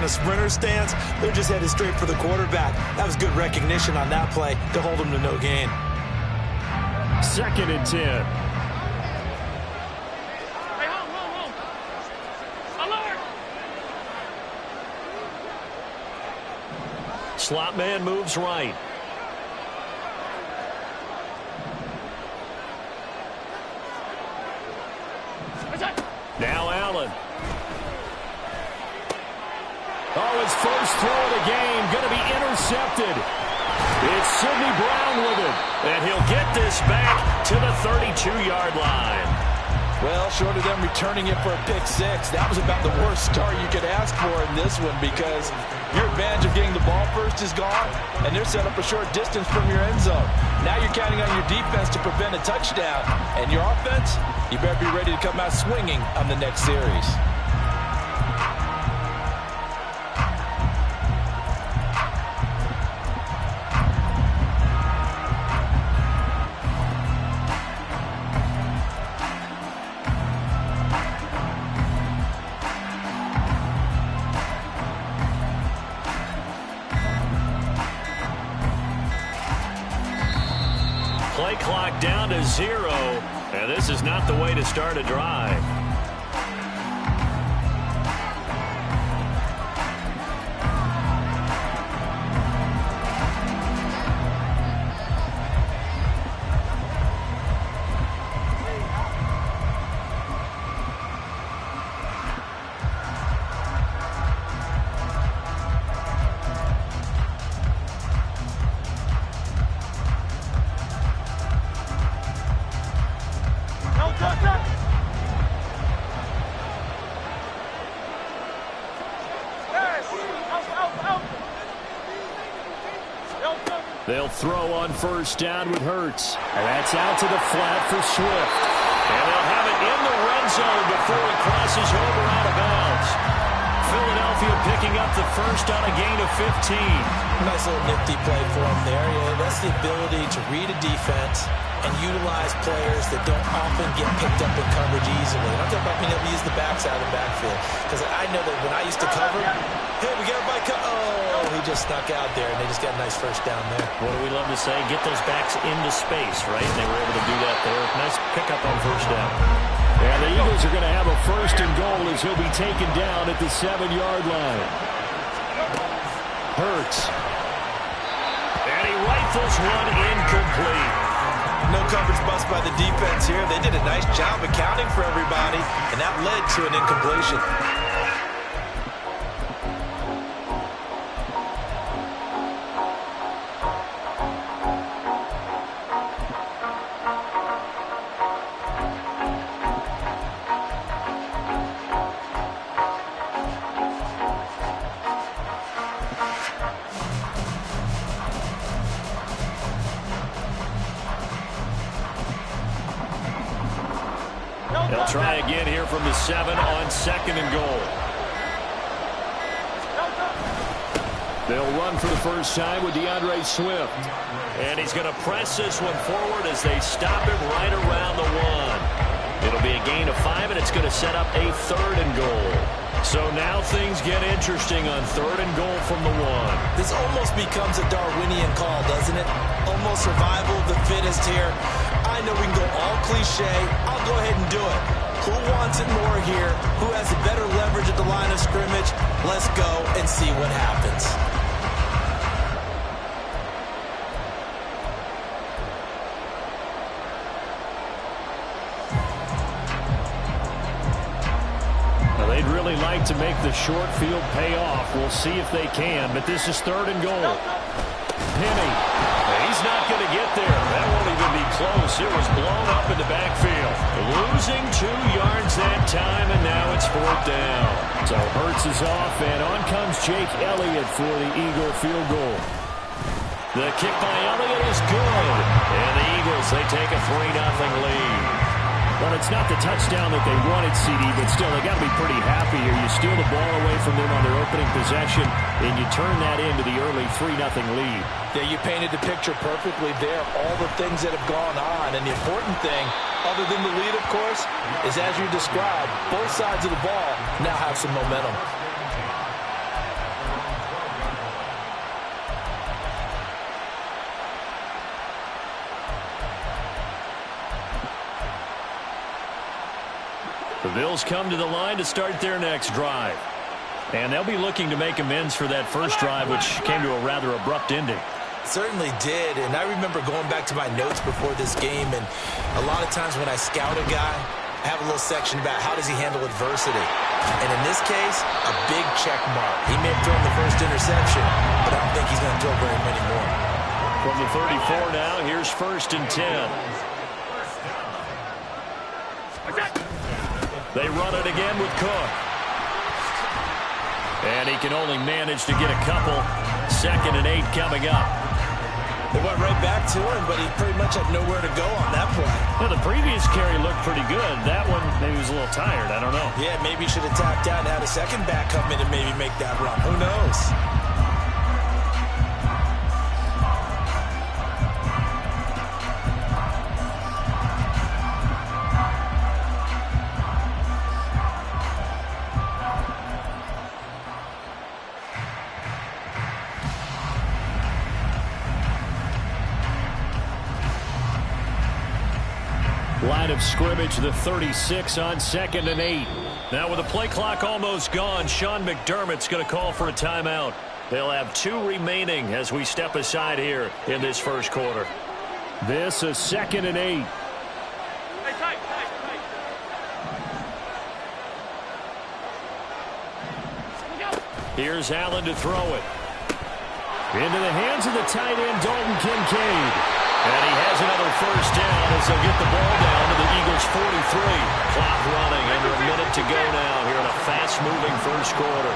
in a sprinter stance. They're just headed straight for the quarterback. That was good recognition on that play to hold them to no gain. 2nd and 10. Slot man moves right. Now Allen. Oh, his first throw of the game going to be intercepted. It's Sidney Brown with it. And he'll get this back to the 32-yard line. Well, short of them returning it for a pick six, that was about the worst start you could ask for in this one because your advantage of getting the ball first is gone, and they're set up a short distance from your end zone. Now you're counting on your defense to prevent a touchdown, and your offense, you better be ready to come out swinging on the next series. Play clock down to 0, and this is not the way to start a drive. They'll throw on first down with Hurts. And that's out to the flat for Swift. And they'll have it in the red zone before he crosses over out of bounds. Philadelphia picking up the first on a gain of 15. Nice little nifty play for him there. Yeah, that's the ability to read a defense and utilize players that don't often get picked up in coverage easily. I'm talking about being able to use the backs out of the backfield. Because I know that when I used to cover, hey, we got a bike. Oh, he just snuck out there, and they just got a nice first down there. What do we love to say? Get those backs into space, right? And they were able to do that there. Nice pickup on first down. And the Eagles are going to have a first and goal as he'll be taken down at the 7-yard line. Hurts. And he rifles one incomplete. No coverage bust by the defense here. They did a nice job accounting for everybody, and that led to an incompletion. They'll try again here from the 7 on 2nd and goal. They'll run for the first time with DeAndre Swift. And he's going to press this one forward as they stop him right around the 1. It'll be a gain of 5, and it's going to set up a 3rd and goal. So now things get interesting on 3rd and goal from the 1. This almost becomes a Darwinian call, doesn't it? Almost survival of the fittest here. I know we can go all cliche. I'll go ahead and do it. Who wants it more here? Who has the better leverage at the line of scrimmage? Let's go and see what happens. Well, they'd really like to make the short field pay off. We'll see if they can, but this is 3rd and goal. Penny. He's not going to get there. That won't even be close. It was blown up in the backfield. Losing 2 yards that time, and now it's 4th down. So Hurts is off, and on comes Jake Elliott for the Eagle field goal. The kick by Elliott is good. And the Eagles, they take a 3-0 lead. Well, it's not the touchdown that they wanted, CD, but still, they got to be pretty happy here. You steal the ball away from them on their opening possession, and you turn that into the early 3-0 lead. Yeah, you painted the picture perfectly there. All the things that have gone on, and the important thing, other than the lead, of course, is as you described, both sides of the ball now have some momentum. The Bills come to the line to start their next drive. And they'll be looking to make amends for that first drive, which came to a rather abrupt ending. Certainly did, and I remember going back to my notes before this game, and a lot of times when I scout a guy, I have a little section about how does he handle adversity. And in this case, a big check mark. He may have thrown the first interception, but I don't think he's going to throw very many more. From the 34 now, here's 1st and 10. They run it again with Cook. And he can only manage to get a couple. 2nd and 8 coming up. They went right back to him, but he pretty much had nowhere to go on that play. Well, the previous carry looked pretty good. That one, maybe he was a little tired. I don't know. Yeah, maybe he should have tapped out and had a second back come in and maybe make that run. Who knows? Line of scrimmage, the 36 on 2nd and 8. Now with the play clock almost gone, Sean McDermott's going to call for a timeout. They'll have 2 remaining as we step aside here in this first quarter. This is 2nd and 8. Here's Allen to throw it. Into the hands of the tight end, Dalton Kincaid. And he has another first down as they'll get the ball down to the Eagles' 43. Clock running, under a minute to go now here in a fast-moving first quarter.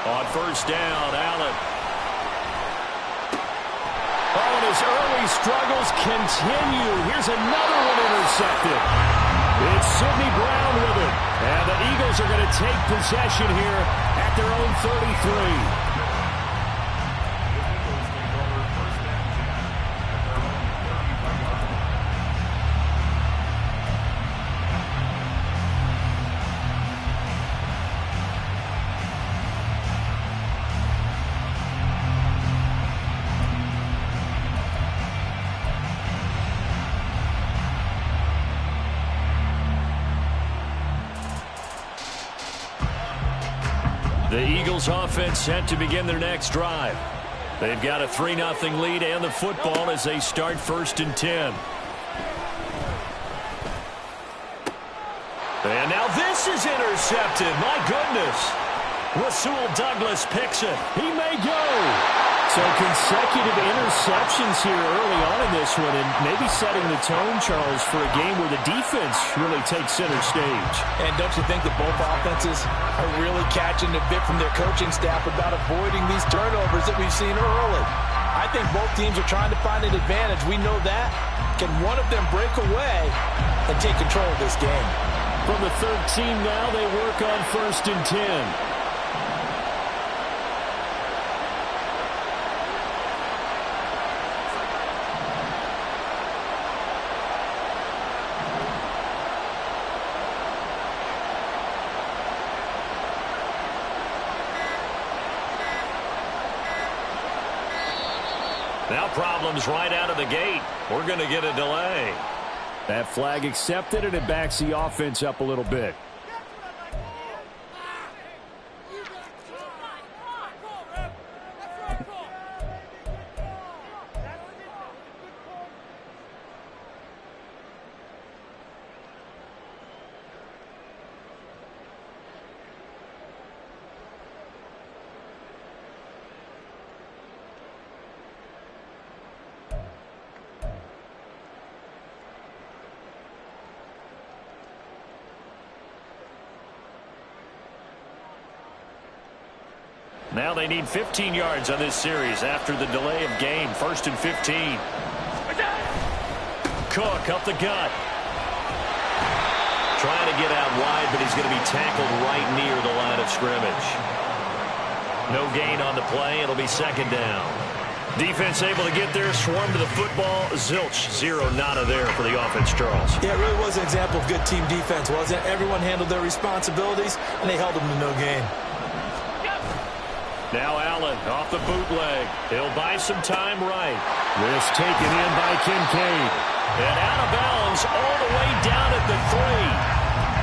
On first down, Allen. Oh, and his early struggles continue. Here's another one intercepted. It's Sidney Brown with it. And the Eagles are going to take possession here at their own 33. The Eagles offense set to begin their next drive. They've got a 3-0 lead and the football as they start 1st and 10. And now this is intercepted. My goodness. Rasul Douglas picks it. He may go. So consecutive interceptions here early on in this one, and maybe setting the tone, Charles, for a game where the defense really takes center stage. And don't you think that both offenses are really catching a bit from their coaching staff about avoiding these turnovers that we've seen early? I think both teams are trying to find an advantage. We know that. Can one of them break away and take control of this game? From the 13 now, they work on 1st and 10. Now problems right out of the gate. We're going to get a delay. That flag accepted, and it backs the offense up a little bit. Now they need 15 yards on this series after the delay of game. 1st and 15. Cook up the gut. Trying to get out wide, but he's going to be tackled right near the line of scrimmage. No gain on the play. It'll be 2nd down. Defense able to get there, swarm to the football. Zilch, 0 nada there for the offense, Charles. Yeah, it really was an example of good team defense, wasn't it? Everyone handled their responsibilities, and they held them to no gain. Now Allen off the bootleg. He'll buy some time right. This taken in by Kincaid. And out of bounds all the way down at the 3.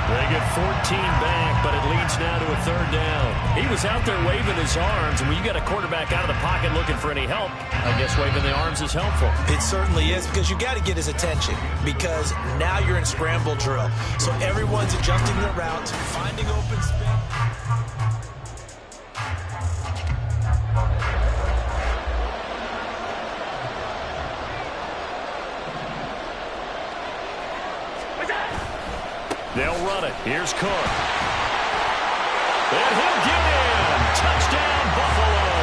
They get 14 back, but it leads now to a third down. He was out there waving his arms, and when you got a quarterback out of the pocket looking for any help, I guess waving the arms is helpful. It certainly is, because you got to get his attention, because now you're in scramble drill. So everyone's adjusting their routes, finding open space. They'll run it. Here's Cook. And he'll get in. Touchdown, Buffalo.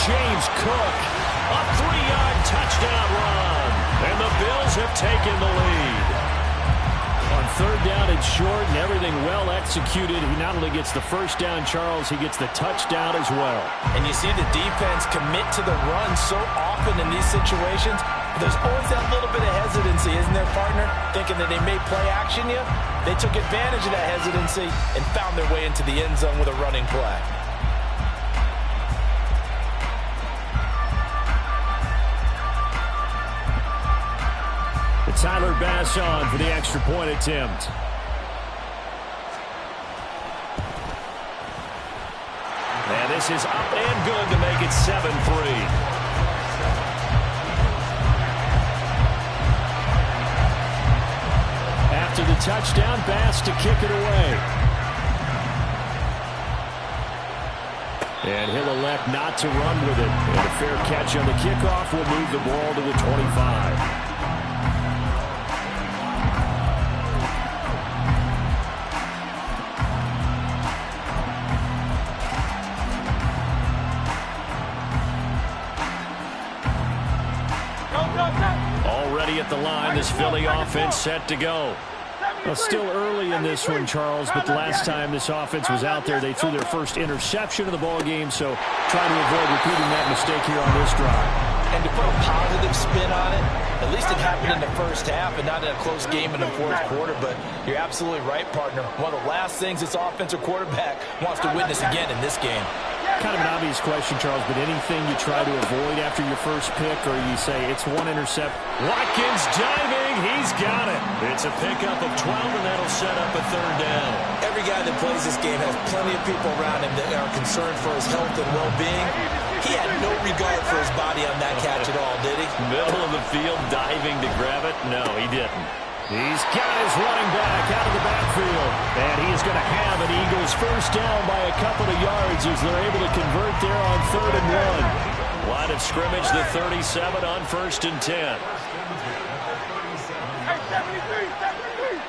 James Cook, a 3-yard touchdown run. And the Bills have taken the lead. On third down and short and everything well executed, he not only gets the first down, Charles, he gets the touchdown as well. And you see the defense commit to the run so often in these situations. There's always that little bit of hesitancy, isn't there, partner? Thinking that they may play action you. They took advantage of that hesitancy and found their way into the end zone with a running play. Tyler Bass on for the extra point attempt. And this is up and good to make it 7-3. After the touchdown, Bass to kick it away. And he'll elect not to run with it. And a fair catch on the kickoff will move the ball to the 25. Already at the line, this Philly offense set to go. Well, still early in this one, Charles, but the last time this offense was out there, they threw their first interception of the ball game, so trying to avoid repeating that mistake here on this drive. And to put a positive spin on it, at least it happened in the first half and not in a close game in the fourth quarter, but you're absolutely right, partner. One of the last things this offensive quarterback wants to witness again in this game. Kind of an obvious question, Charles, but anything you try to avoid after your first pick, or you say it's one intercept? Watkins diving, he's got it. It's a pickup of 12, and that'll set up a third down. Every guy that plays this game has plenty of people around him that are concerned for his health and well-being. He had no regard for his body on that catch at all, did he? Middle of the field, diving to grab it? No, he didn't. He's got his running back out of the backfield. And he's going to have an Eagles first down by a couple of yards as they're able to convert there on 3rd and 1. Line of scrimmage, the 37 on 1st and 10. Hey, 73, 73.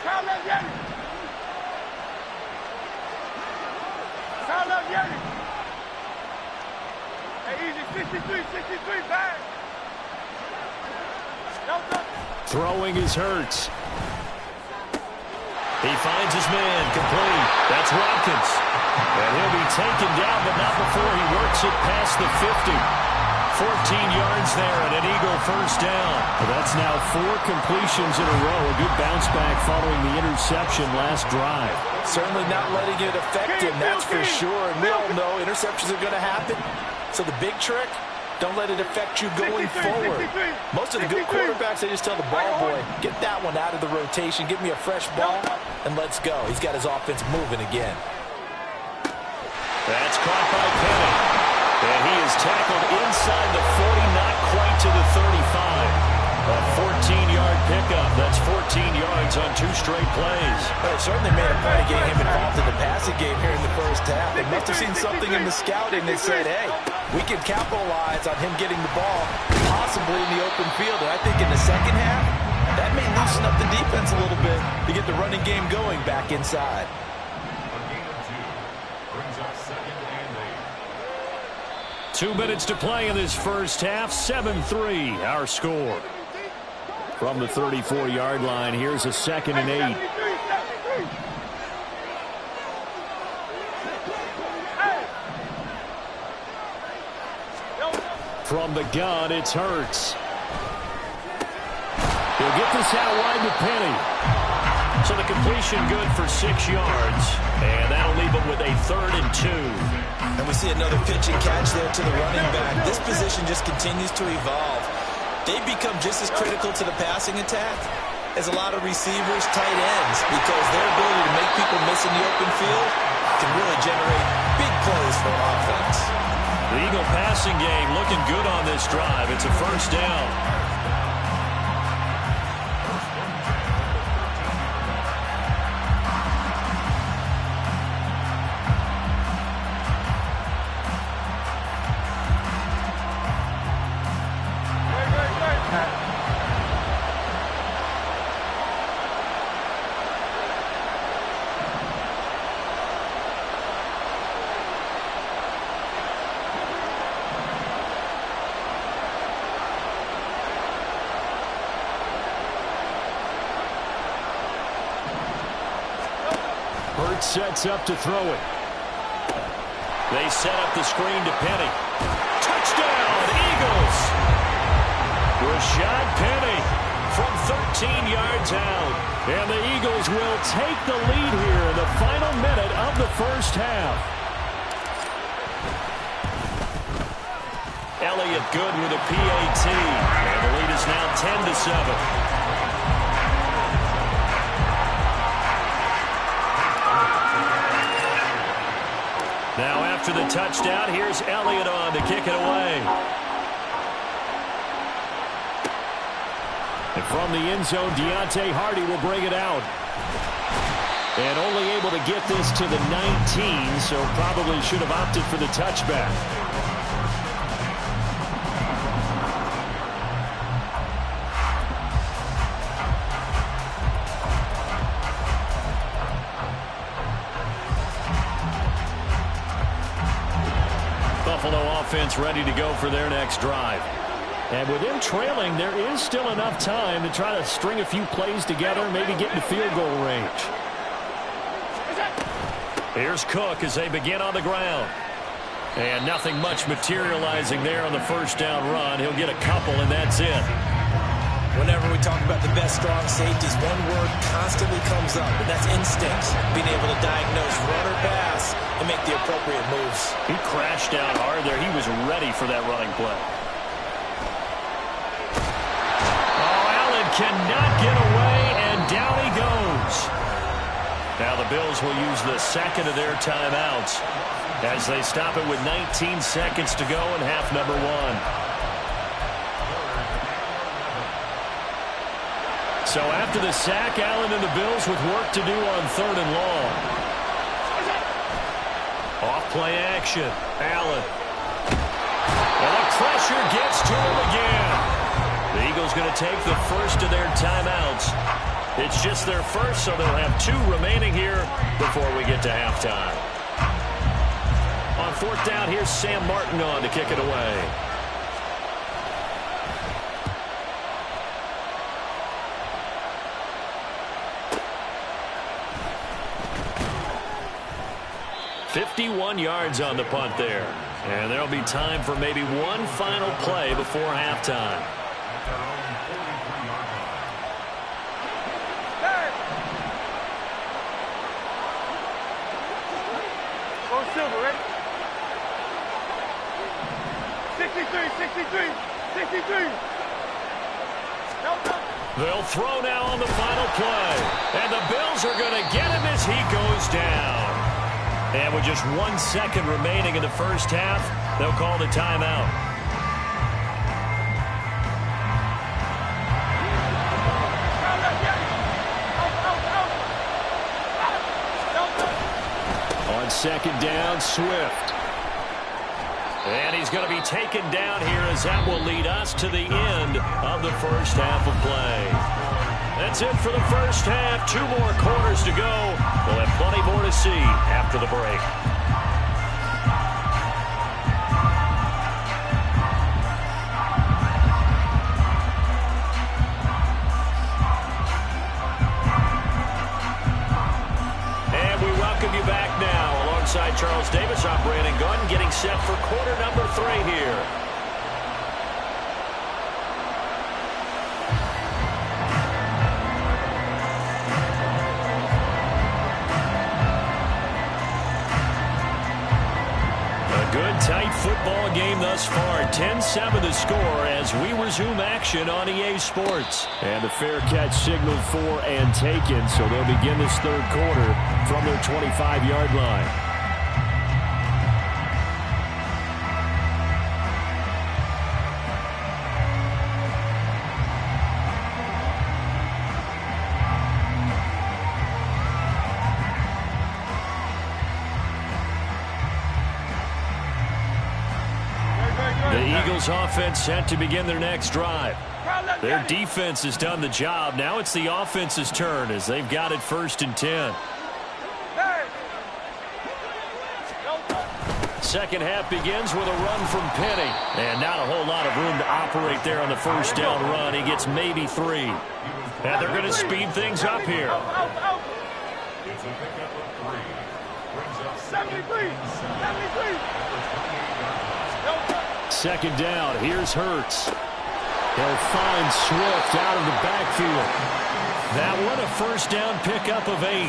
Call up Yanni. Call up Yanni. Hey, easy, 63, back. No. Throwing is Hurts. He finds his man, complete. That's Watkins. And he'll be taken down, but not before he works it past the 50. 14 yards there and an Eagle first down. Well, that's now 4 completions in a row. A good bounce back following the interception last drive. Certainly not letting it affect him, that's for sure. And we all know interceptions are going to happen. So the big trick, don't let it affect you going forward. Most of the good quarterbacks, they just tell the ball boy, get that one out of the rotation, give me a fresh ball, and let's go. He's got his offense moving again. That's caught by Penny. And he is tackled inside the 40, not quite to the 35. A 14-yard pickup. That's 14 yards on 2 straight plays. Well, it certainly made a point of getting him involved in the passing game here in the first half. They must have seen something in the scouting that said, hey, we can capitalize on him getting the ball, possibly in the open field. And I think in the second half, that may loosen up the defense a little bit to get the running game going back inside. 2 minutes to play in this first half. 7-3, our score. From the 34-yard line, here's a 2nd and 8. From the gun, it's Hurts. He'll get this out wide to Penny. So the completion good for 6 yards. And that'll leave him with a 3rd and 2. And we see another pitch and catch there to the running back. This position just continues to evolve. They've become just as critical to the passing attack as a lot of receivers, tight ends, because their ability to make people miss in the open field can really generate big plays for an offense. The Eagle passing game looking good on this drive. It's a 1st down. Sets up to throw it. They set up the screen to Penny. Touchdown, Eagles! Rashad Penny from 13 yards out. And the Eagles will take the lead here in the final minute of the 1st half. Elliott good with a PAT. And the lead is now 10-7. Now after the touchdown, here's Elliott on to kick it away. And from the end zone, Deontay Hardy will bring it out. And only able to get this to the 19, so probably should have opted for the touchback. Buffalo offense ready to go for their next drive. And with them trailing, there is still enough time to try to string a few plays together, maybe get into field goal range. Here's Cook as they begin on the ground. And nothing much materializing there on the 1st down run. He'll get a couple, and that's it. Whenever we talk about the best strong safeties, one word constantly comes up, and that's instinct. Being able to diagnose run or pass and make the appropriate moves. He crashed down hard there. He was ready for that running play. Oh, Allen cannot get away, and down he goes. Now the Bills will use the 2nd of their timeouts as they stop it with 19 seconds to go in half number 1. So after the sack, Allen and the Bills with work to do on 3rd and long. Off-play action. Allen. And the pressure gets to him again. The Eagles going to take the 1st of their timeouts. It's just their 1st, so they'll have 2 remaining here before we get to halftime. On 4th down, here's Sam Martin on to kick it away. "51 yards on the punt there. And there'll be time for maybe one final play before halftime. Go Silver, ready? 63, 63, 63. No. They'll throw now on the final play. And the Bills are going to get him as he goes down. And with just 1 second remaining in the 1st half, they'll call the timeout. On 2nd down, Swift. And he's going to be taken down here as that will lead us to the end of the 1st half of play. That's it for the 1st half. 2 more quarters to go. We'll have plenty more to see after the break. And we welcome you back now. Alongside Charles Davis, I'm Brandon Gunn, getting set for quarter number 3 here. tight football game thus far. 10-7 the score as we resume action on EA Sports. And the fair catch signaled for and taken, so they'll begin this third quarter from their 25-yard line. The Eagles offense set to begin their next drive. Their defense has done the job. Now it's the offense's turn as they've got it 1st and 10. Second half begins with a run from Penny. And not a whole lot of room to operate there on the first down run. He gets maybe 3. And they're going to speed things up here. 73. Second down. Here's Hurts. He'll find Swift out of the backfield. That one a first down pickup of 8.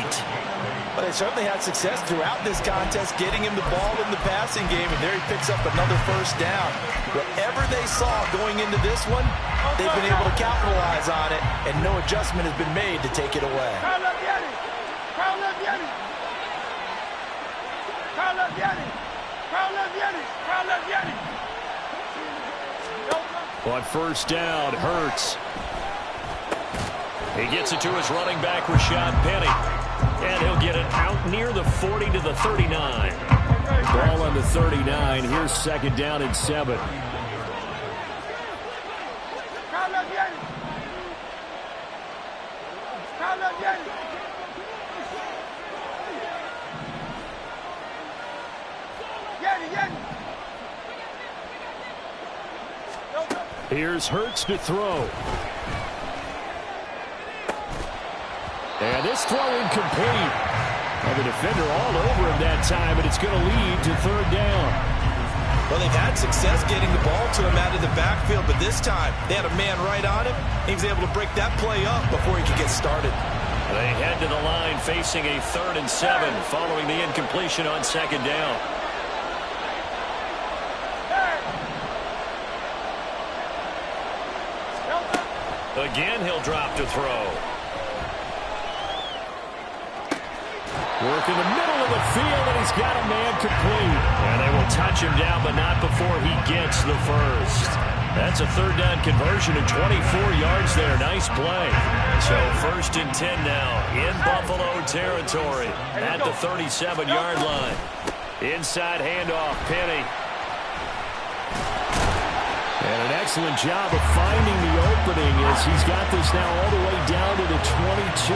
But they certainly had success throughout this contest getting him the ball in the passing game, and there he picks up another first down. Whatever they saw going into this one, they've been able to capitalize on it, and no adjustment has been made to take it away. On first down, Hurts. He gets it to his running back, Rashad Penny. And he'll get it out near the 40 to the 39. Ball on the 39. Here's second down and 7. Here's Hurts to throw. And this throw incomplete. And the defender all over him that time, but it's going to lead to third down. Well, they've had success getting the ball to him out of the backfield, but this time they had a man right on him. He was able to break that play up before he could get started. They head to the line facing a 3rd and 7 following the incompletion on second down. Again, he'll drop to throw. Work in the middle of the field, and he's got a man complete. And they will touch him down, but not before he gets the first. That's a third down conversion of 24 yards there. Nice play. So 1st and 10 now in Buffalo territory at the 37-yard line. Inside handoff, Penny. And an excellent job of finding the opening as he's got this now all the way down to the 22.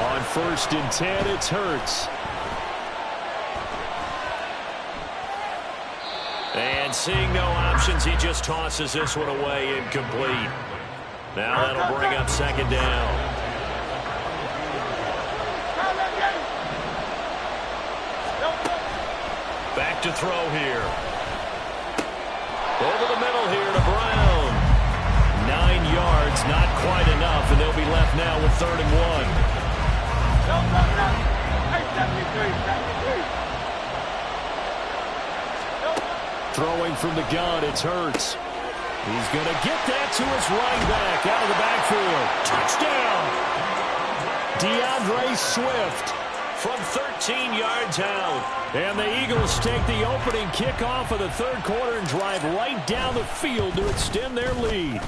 On 1st and 10, it's Hurts. And seeing no options, he just tosses this one away, incomplete. Now that'll bring up second down. Back to throw here. Over the middle here to Brown. 9 yards, not quite enough, and they'll be left now with 3rd and 1. Throwing from the gun, it's Hurts. He's going to get that to his running back out of the backfield. Touchdown! DeAndre Swift from 13 yards out. And the Eagles take the opening kickoff of the third quarter and drive right down the field to extend their lead.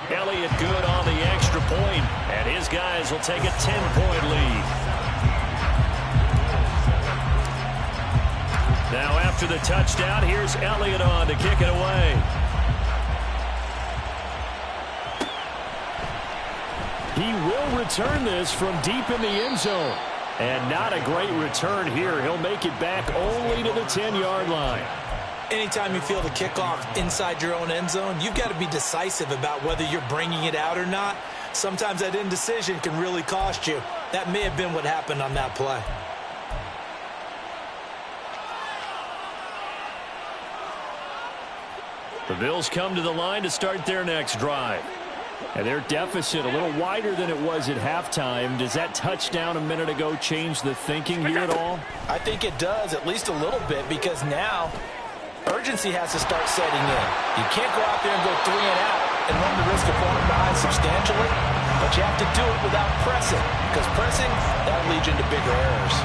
Elliott good on the extra point, and his guys will take a 10-point lead. Now after the touchdown, here's Elliott on to kick it away. He will return this from deep in the end zone. And not a great return here. He'll make it back only to the 10-yard line. Anytime you feel the kickoff inside your own end zone, you've got to be decisive about whether you're bringing it out or not. Sometimes that indecision can really cost you. That may have been what happened on that play. The Bills come to the line to start their next drive. And their deficit a little wider than it was at halftime. Does that touchdown a minute ago change the thinking here at all? I think it does, at least a little bit, because now urgency has to start setting in. You can't go out there and go 3 and out and run the risk of falling behind substantially, but you have to do it without pressing, because pressing, that'll lead you into bigger errors.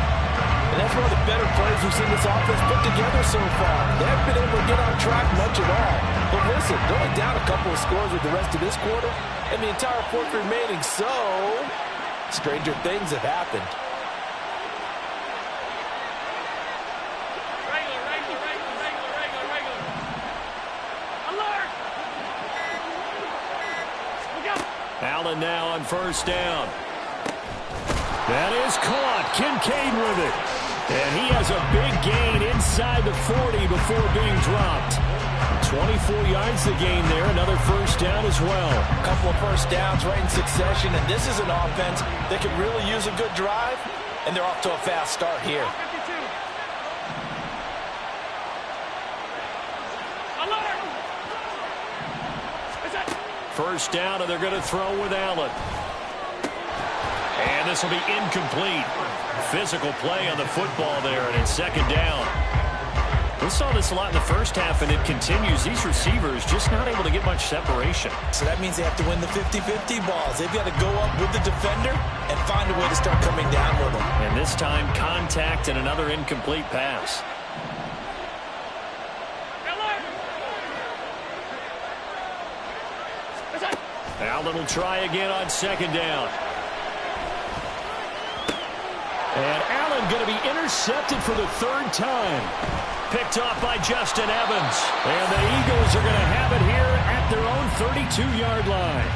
And that's one of the better plays we've seen this offense put together so far. They haven't been able to get on track much at all. But listen, they're only down a couple of scores with the rest of this quarter, and the entire fourth remaining, so stranger things have happened. Regular. Alert! Look out! Allen now on first down. That is caught. Kincaid with it. And he has a big gain inside the 40 before being dropped. 24 yards to gain there. Another first down as well. A couple of first downs right in succession, and this is an offense that could really use a good drive, and they're off to a fast start here. 52. Alert! Is that? First down, and they're going to throw with Allen. And this will be incomplete. Physical play on the football there, and it's second down. We saw this a lot in the first half, and it continues. These receivers just not able to get much separation. So that means they have to win the 50-50 balls. They've got to go up with the defender and find a way to start coming down with them. And this time, contact and another incomplete pass. Allen will try again on second down. And Allen going to be intercepted for the third time. Picked off by Justin Evans. And the Eagles are going to have it here at their own 32-yard line.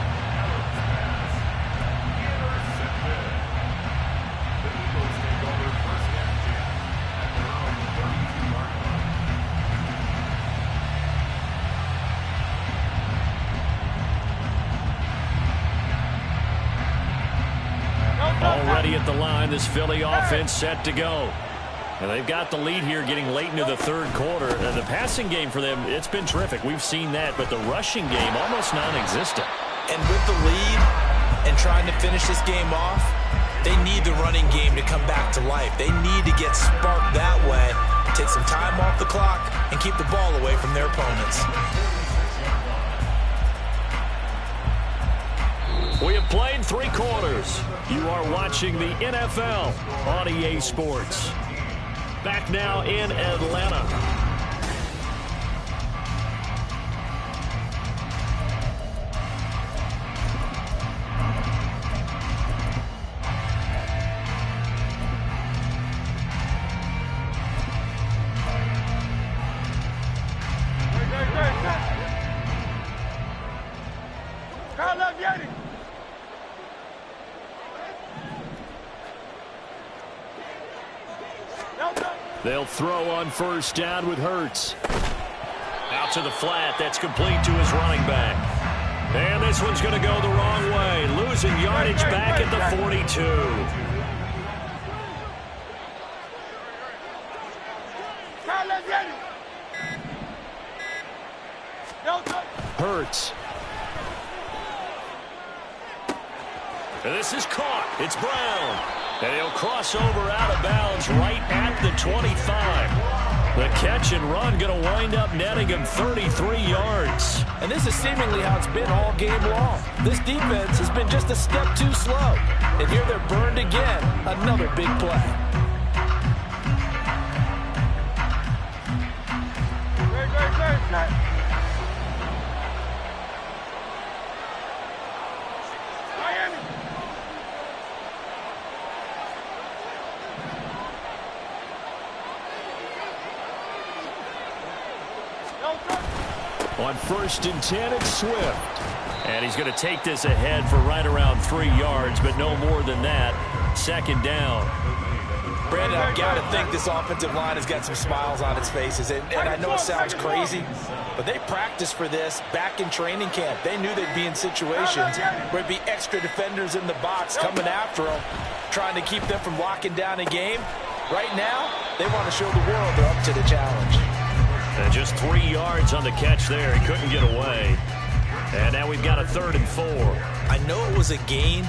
Already at the line, this Philly offense set to go. And they've got the lead here getting late into the third quarter. And the passing game for them, it's been terrific. We've seen that, but the rushing game almost non-existent. And with the lead and trying to finish this game off, they need the running game to come back to life. They need to get sparked that way, take some time off the clock, and keep the ball away from their opponents. We have played 3 quarters. You are watching the NFL on EA Sports. Back now in Atlanta. They'll throw on first down with Hurts. Out to the flat. That's complete to his running back. And this one's going to go the wrong way. Losing yardage back at the 42. Hurts. And this is caught. It's Brown. And he'll cross over out of bounds right at the 25. The catch and run going to wind up netting him 33 yards. And this is seemingly how it's been all game long. This defense has been just a step too slow. And here they're burned again. Another big play. On 1st and 10, it's Swift. And he's going to take this ahead for right around 3 yards, but no more than that. Second down. Brandon, I've got to think this offensive line has got some smiles on its faces. And I know it sounds crazy, but they practiced for this back in training camp. They knew they'd be in situations where it'd be extra defenders in the box coming after them, trying to keep them from locking down a game. Right now, they want to show the world they're up to the challenge. And just 3 yards on the catch there. He couldn't get away. And now we've got a 3rd and 4. I know it was a gain,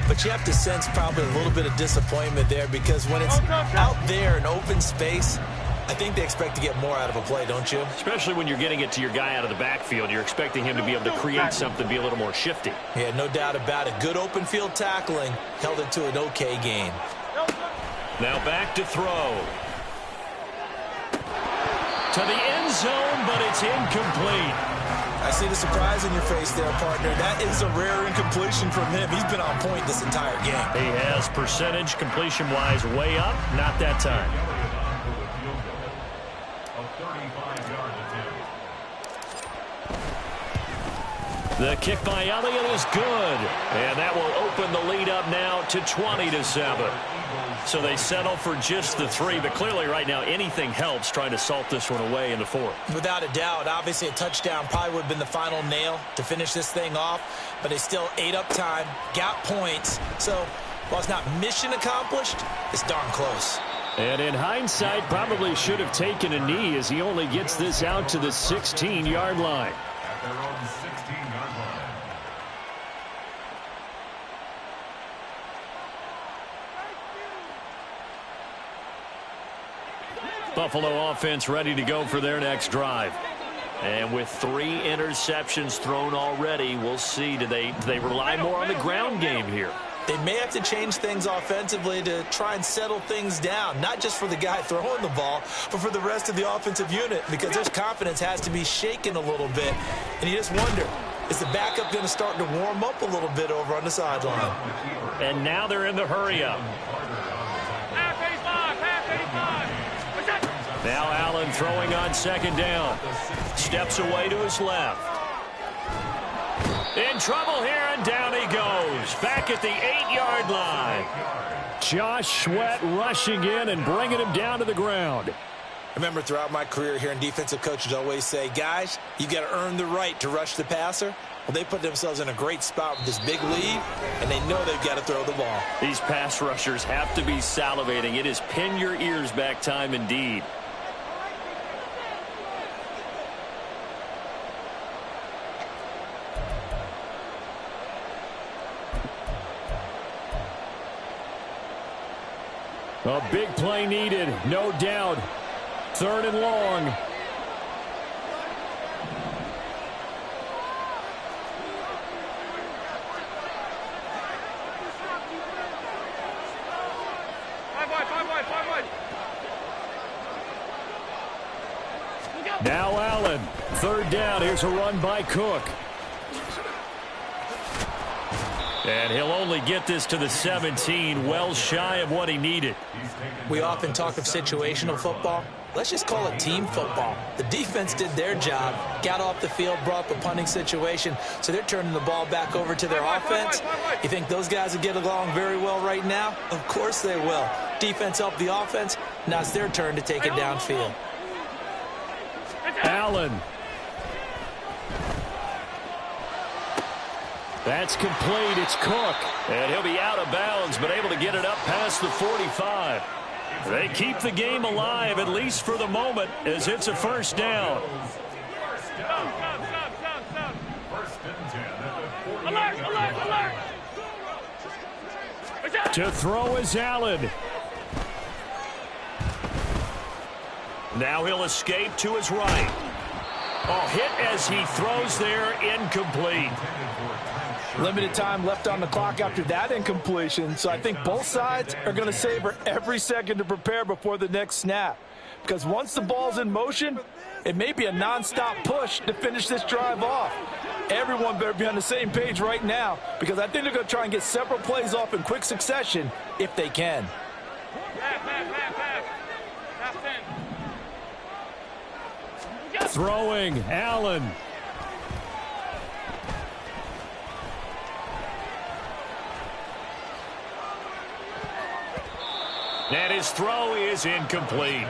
but you have to sense probably a little bit of disappointment there because when it's out there in open space, I think they expect to get more out of a play, don't you? Especially when you're getting it to your guy out of the backfield. You're expecting him to be able to create something, be a little more shifty. Yeah, no doubt about it. Good open field tackling held it to an okay gain. Now back to throw. To the end zone, but it's incomplete. I see the surprise in your face there, partner. That is a rare incompletion from him. He's been on point this entire game. He has percentage completion-wise way up. Not that time. The kick by Elliott is good. And that will open the lead up now to 20-7. So they settle for just the 3, but clearly right now anything helps trying to salt this one away in the 4th. Without a doubt, obviously a touchdown probably would have been the final nail to finish this thing off, but they still ate up time, got points. So while it's not mission accomplished, it's darn close. And in hindsight, probably should have taken a knee as he only gets this out to the 16-yard line. At their own 16-yard line. Buffalo offense ready to go for their next drive. And with 3 interceptions thrown already, we'll see. Do they rely more on the ground game here? They may have to change things offensively to try and settle things down, not just for the guy throwing the ball, but for the rest of the offensive unit, because their confidence has to be shaken a little bit. And you just wonder, is the backup going to start to warm up a little bit over on the sideline? And now they're in the hurry-up. Now Allen throwing on 2nd down. Steps away to his left. In trouble here, and down he goes. Back at the 8-yard line. Josh Sweat rushing in and bringing him down to the ground. I remember throughout my career hearing defensive coaches always say, guys, you got to earn the right to rush the passer. Well, they put themselves in a great spot with this big lead, and they know they've got to throw the ball. These pass rushers have to be salivating. It is pin your ears back time indeed. A big play needed, no doubt. 3rd and long. Now Allen, 3rd down. Here's a run by Cook. And he'll only get this to the 17, well shy of what he needed. We often talk of situational football. Let's just call it team football. The defense did their job, got off the field, brought up a punting situation, so they're turning the ball back over to their offense. You think those guys will get along very well right now? Of course they will. Defense helped the offense. Now it's their turn to take it downfield. Allen. That's complete. It's Cook. And he'll be out of bounds, but able to get it up past the 45. They keep the game alive, at least for the moment, as it's a 1st down. Alert! To throw is Allen. Now he'll escape to his right. Oh, hit as he throws there, incomplete. Limited time left on the clock after that incompletion, so I think both sides are going to savor every second to prepare before the next snap. Because once the ball's in motion, it may be a nonstop push to finish this drive off. Everyone better be on the same page right now, because I think they're going to try and get several plays off in quick succession if they can. Throwing, Allen. And his throw is incomplete.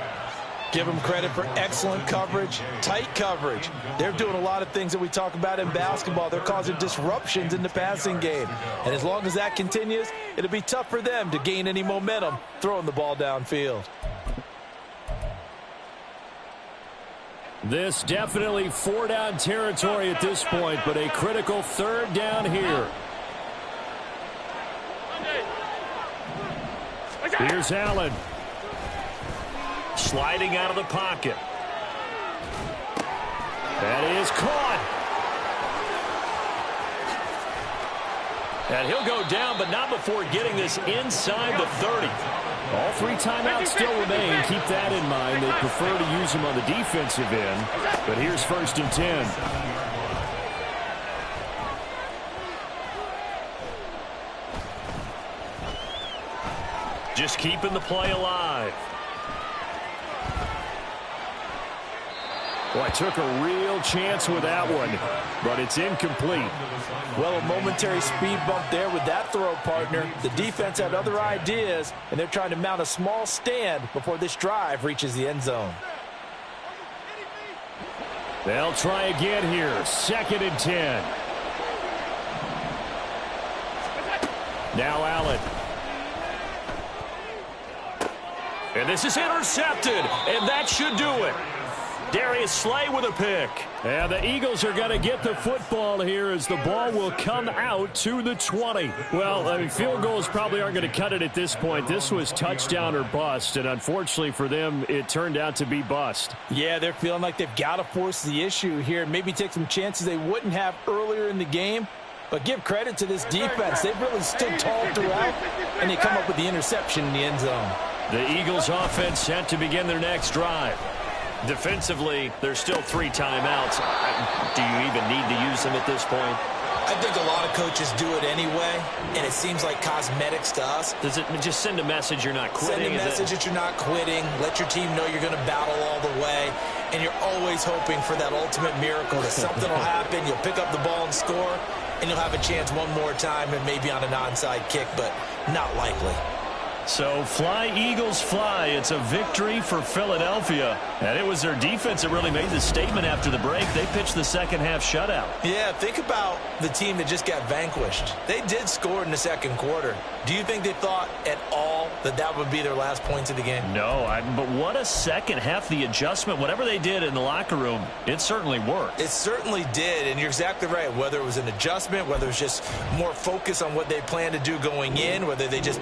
Give them credit for excellent coverage, tight coverage. They're doing a lot of things that we talk about in basketball. They're causing disruptions in the passing game. And as long as that continues, it'll be tough for them to gain any momentum throwing the ball downfield. This definitely 4-down territory at this point, but a critical 3rd down here. Here's Allen. Sliding out of the pocket. That is caught. And he'll go down, but not before getting this inside the 30. All 3 timeouts still remain. Keep that in mind. They prefer to use them on the defensive end. But here's 1st and 10. Just keeping the play alive. Boy, took a real chance with that one, but it's incomplete. Well, a momentary speed bump there with that throw, partner. The defense had other ideas, and they're trying to mount a small stand before this drive reaches the end zone. They'll try again here. 2nd and 10. Now Allen. And this is intercepted, and that should do it. Darius Slay with a pick. And the Eagles are going to get the football here as the ball will come out to the 20. Well, I mean, field goals probably aren't going to cut it at this point. This was touchdown or bust, and unfortunately for them, it turned out to be bust. Yeah, they're feeling like they've got to force the issue here. Maybe take some chances they wouldn't have earlier in the game. But give credit to this defense. They've really stood tall throughout, and they come up with the interception in the end zone. The Eagles offense set to begin their next drive. Defensively, there's still 3 timeouts. Do you even need to use them at this point? I think a lot of coaches do it anyway, and it seems like cosmetics to us. Does it just send a message you're not quitting? Send a message that you're not quitting. Let your team know you're going to battle all the way, and you're always hoping for that ultimate miracle that something will happen, you'll pick up the ball and score, and you'll have a chance one more time and maybe on an onside kick, but not likely. So fly, Eagles, fly. It's a victory for Philadelphia. And it was their defense that really made the statement after the break. They pitched the second half shutout. Yeah, think about the team that just got vanquished. They did score in the second quarter. Do you think they thought at all that that would be their last points of the game? No, but what a second half. The adjustment, whatever they did in the locker room, it certainly worked. It certainly did, and you're exactly right. Whether it was an adjustment, whether it was just more focus on what they planned to do going in, whether they just